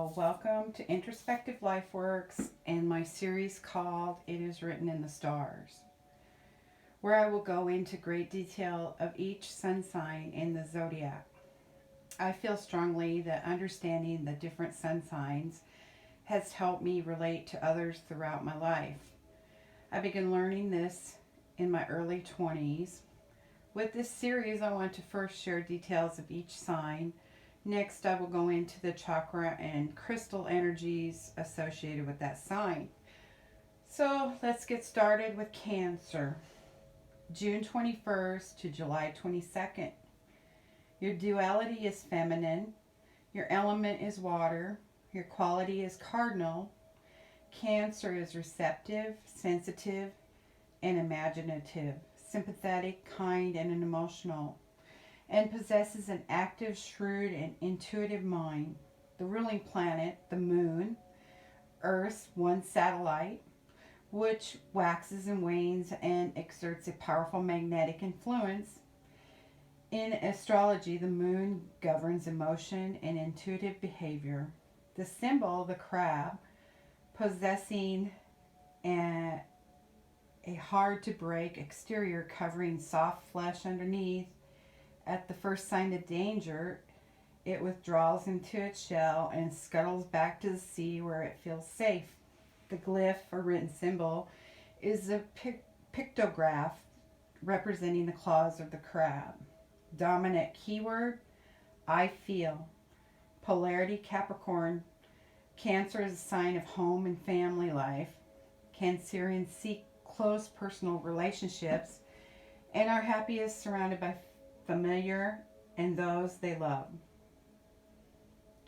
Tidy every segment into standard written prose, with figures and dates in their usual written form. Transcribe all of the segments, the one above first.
Crystal. Welcome to Introspective Lifeworks and my series called It Is Written in the Stars, where I will go into great detail of each sun sign in the zodiac. I feel strongly that understanding the different sun signs has helped me relate to others throughout my life. I began learning this in my early 20s. With this series, I want to first share details of each sign. Next, I will go into the chakra and crystal energies associated with that sign. So let's get started with Cancer. June 21st to July 22nd. Your duality is feminine. Your element is water. Your quality is cardinal. Cancer is receptive, sensitive, and imaginative, sympathetic, kind, and emotional, and possesses an active, shrewd, and intuitive mind. The ruling planet, the moon, Earth's one satellite, which waxes and wanes and exerts a powerful magnetic influence. In astrology, the moon governs emotion and intuitive behavior. The symbol, the crab, possessing a hard to break exterior covering soft flesh underneath. At the first sign of danger, it withdraws into its shell and scuttles back to the sea where it feels safe. The glyph, or written symbol, is a pictograph representing the claws of the crab. Dominant keyword, I feel. Polarity, Capricorn. Cancer is a sign of home and family life. Cancerians seek close personal relationships and are happiest surrounded by familiar and those they love.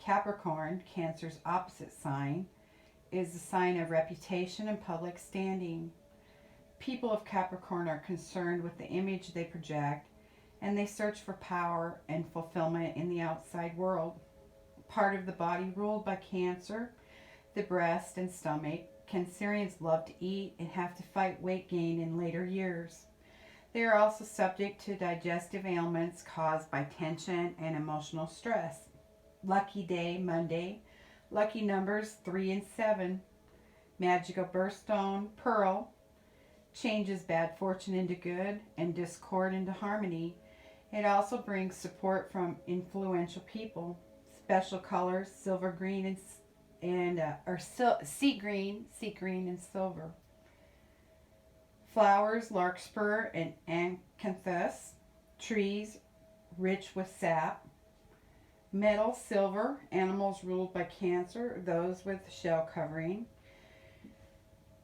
Capricorn, Cancer's opposite sign, is the sign of reputation and public standing. People of Capricorn are concerned with the image they project, and they search for power and fulfillment in the outside world. Part of the body ruled by Cancer, the breast and stomach. Cancerians love to eat and have to fight weight gain in later years. They are also subject to digestive ailments caused by tension and emotional stress. Lucky day, Monday. Lucky numbers 3 and 7. Magical birthstone, pearl. Changes bad fortune into good and discord into harmony. It also brings support from influential people. Special colors, silver green sea green and silver. Flowers, larkspur and acanthus. Trees, rich with sap. Metal, silver. Animals ruled by Cancer, those with shell covering.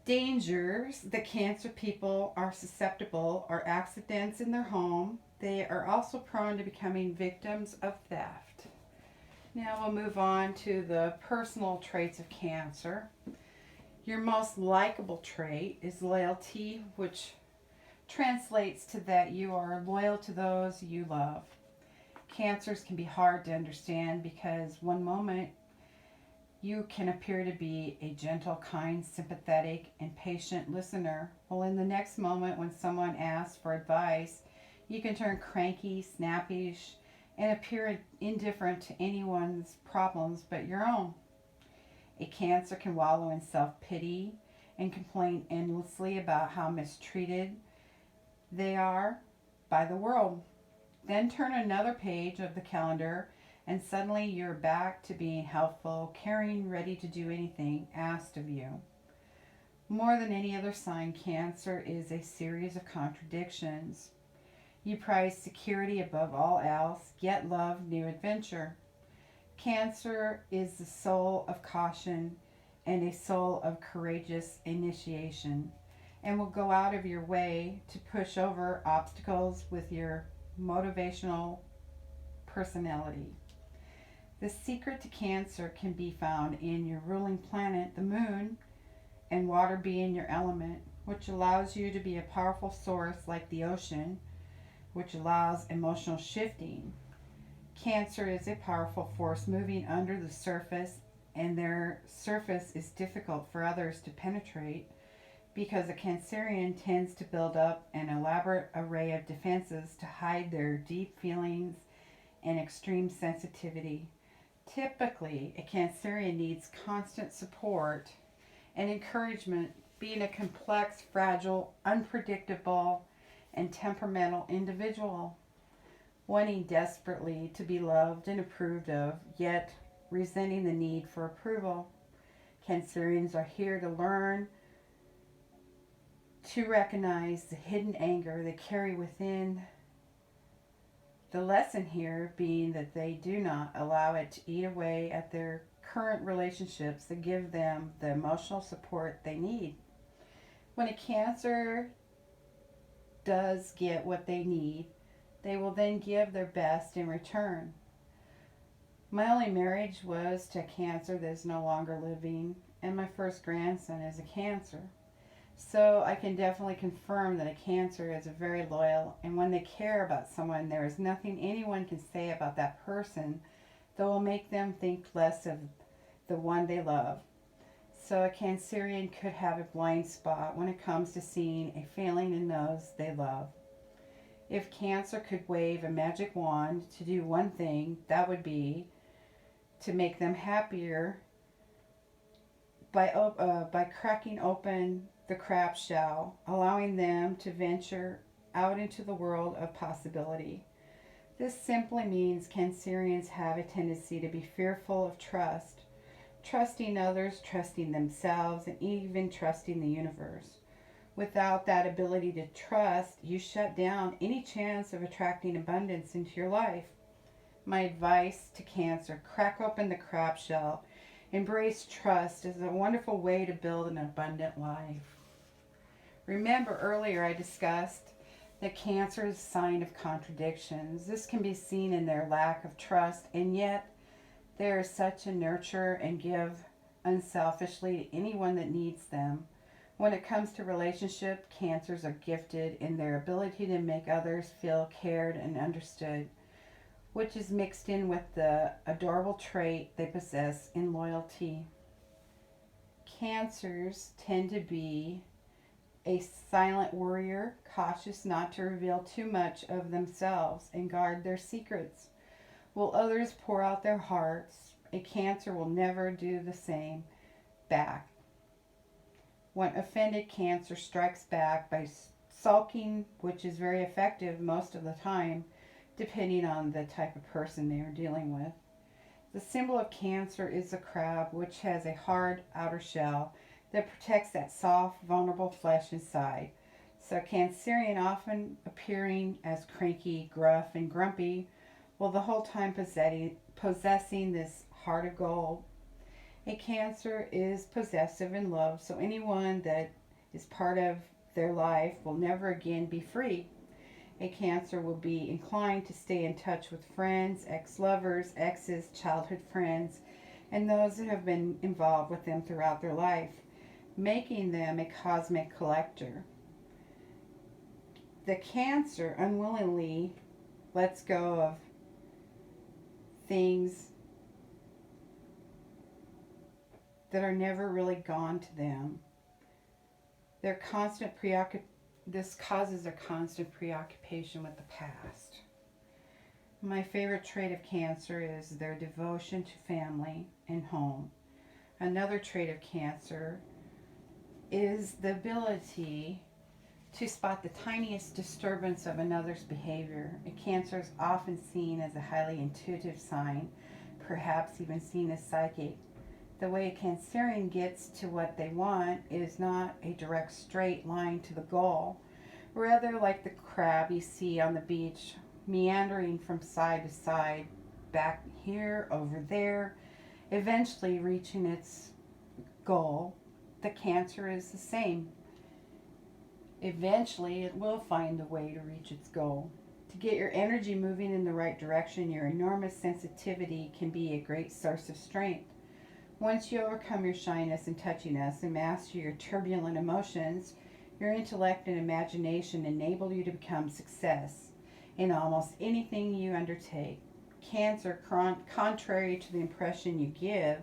Dangers. The Cancer people are susceptible are accidents in their home. They are also prone to becoming victims of theft. Now we'll move on to the personal traits of Cancer. Your most likable trait is loyalty, which translates to that you are loyal to those you love. Cancers can be hard to understand because one moment you can appear to be a gentle, kind, sympathetic, and patient listener, while in the next moment when someone asks for advice, you can turn cranky, snappish, and appear indifferent to anyone's problems but your own. A Cancer can wallow in self-pity and complain endlessly about how mistreated they are by the world. Then turn another page of the calendar and suddenly you're back to being helpful, caring, ready to do anything asked of you. More than any other sign, Cancer is a series of contradictions. You prize security above all else, yet love new adventure. Cancer is the soul of caution and a soul of courageous initiation, and will go out of your way to push over obstacles with your motivational personality. The secret to Cancer can be found in your ruling planet, the moon, and water being your element, which allows you to be a powerful source like the ocean, which allows emotional shifting. Cancer is a powerful force moving under the surface, and their surface is difficult for others to penetrate because a Cancerian tends to build up an elaborate array of defenses to hide their deep feelings and extreme sensitivity. Typically, a Cancerian needs constant support and encouragement, being a complex, fragile, unpredictable, and temperamental individual, wanting desperately to be loved and approved of, yet resenting the need for approval. Cancerians are here to learn to recognize the hidden anger they carry within. The lesson here being that they do not allow it to eat away at their current relationships that give them the emotional support they need. When a Cancer does get what they need, they will then give their best in return. My only marriage was to a Cancer that is no longer living, and my first grandson is a Cancer. So I can definitely confirm that a Cancer is very loyal, and when they care about someone, there is nothing anyone can say about that person that will make them think less of the one they love. So a Cancerian could have a blind spot when it comes to seeing a failing in those they love. If Cancer could wave a magic wand to do one thing, that would be to make them happier by cracking open the crab shell, allowing them to venture out into the world of possibility. This simply means Cancerians have a tendency to be fearful of trust, trusting others, trusting themselves, and even trusting the universe. Without that ability to trust, you shut down any chance of attracting abundance into your life. My advice to Cancer: crack open the crab shell. Embrace trust as a wonderful way to build an abundant life. Remember earlier I discussed that Cancer is a sign of contradictions. This can be seen in their lack of trust, and yet there is such a nurture and give unselfishly to anyone that needs them. When it comes to relationship, Cancers are gifted in their ability to make others feel cared and understood, which is mixed in with the adorable trait they possess in loyalty. Cancers tend to be a silent warrior, cautious not to reveal too much of themselves and guard their secrets. While others pour out their hearts, a Cancer will never do the same back. When offended, Cancer strikes back by sulking, which is very effective most of the time, depending on the type of person they are dealing with. The symbol of Cancer is the crab, which has a hard outer shell that protects that soft, vulnerable flesh inside. So Cancerian often appearing as cranky, gruff, and grumpy, while the whole time possessing this heart of gold. A Cancer is possessive in love, so anyone that is part of their life will never again be free. A Cancer will be inclined to stay in touch with friends, ex-lovers, exes, childhood friends, and those that have been involved with them throughout their life, making them a cosmic collector. The Cancer unwillingly lets go of things that are never really gone to them. This causes a constant preoccupation with the past. My favorite trait of Cancer is their devotion to family and home. Another trait of Cancer is the ability to spot the tiniest disturbance of another's behavior. A Cancer is often seen as a highly intuitive sign, perhaps even seen as psychic. The way a Cancerian gets to what they want is not a direct straight line to the goal, rather like the crab you see on the beach, meandering from side to side, back here, over there, eventually reaching its goal. The Cancer is the same. Eventually it will find a way to reach its goal. To get your energy moving in the right direction, your enormous sensitivity can be a great source of strength. Once you overcome your shyness and touchiness and master your turbulent emotions, your intellect and imagination enable you to become success in almost anything you undertake. Cancer, contrary to the impression you give,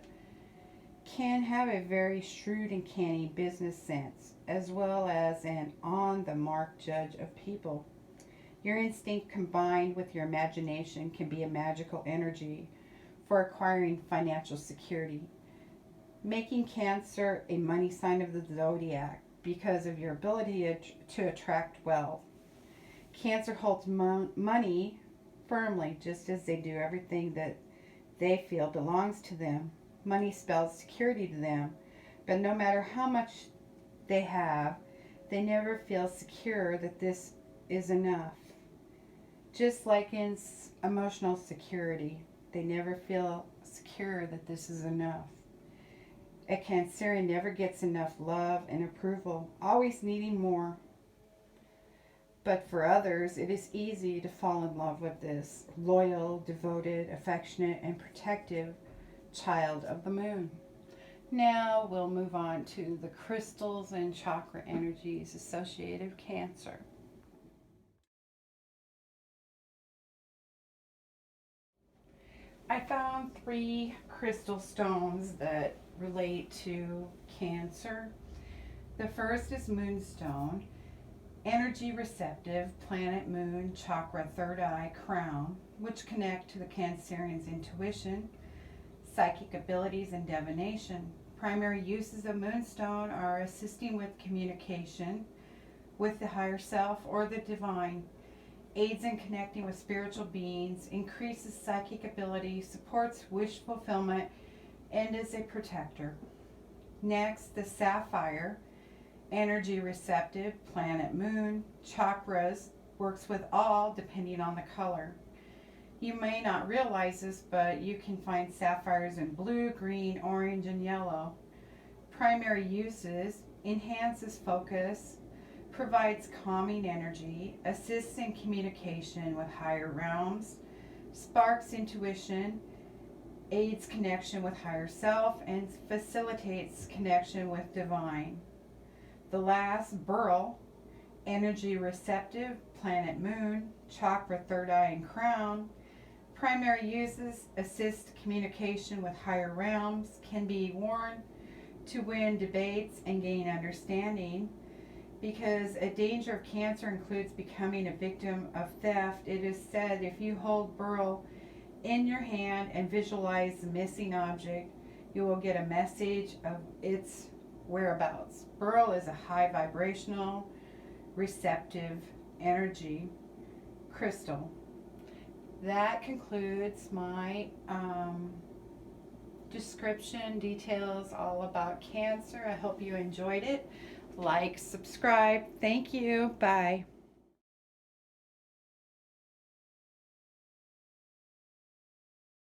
can have a very shrewd and canny business sense, as well as an on-the-mark judge of people. Your instinct combined with your imagination can be a magical energy, for acquiring financial security, making Cancer a money sign of the zodiac because of your ability to attract wealth. Cancer holds money firmly, just as they do everything that they feel belongs to them. Money spells security to them, but no matter how much they have, they never feel secure that this is enough. Just like in emotional security, they never feel secure that this is enough. A Cancerian never gets enough love and approval, always needing more. But for others, it is easy to fall in love with this loyal, devoted, affectionate, and protective child of the moon. Now we'll move on to the crystals and chakra energies associated with Cancer. I found 3 crystal stones that relate to Cancer. The first is Moonstone, energy receptive, planet moon, chakra, third eye, crown, which connect to the Cancerian's intuition, psychic abilities, and divination. Primary uses of Moonstone are assisting with communication with the higher self or the divine, aids in connecting with spiritual beings, increases psychic ability, supports wish fulfillment, and is a protector. Next, the Sapphire, energy receptive, planet moon, chakras, works with all depending on the color. You may not realize this, but you can find sapphires in blue, green, orange, and yellow. Primary uses: enhances focus, provides calming energy, assists in communication with higher realms, sparks intuition, aids connection with higher self, and facilitates connection with divine. The last, Berly, energy receptive, planet moon, chakra, third eye, and crown. Primary uses: assist communication with higher realms, can be worn to win debates and gain understanding. Because a danger of Cancer includes becoming a victim of theft, it is said if you hold Berly in your hand and visualize the missing object, you will get a message of its whereabouts. Berly is a high vibrational, receptive energy crystal. That concludes my description, details all about Cancer. I hope you enjoyed it. Like, subscribe. Thank you. Bye.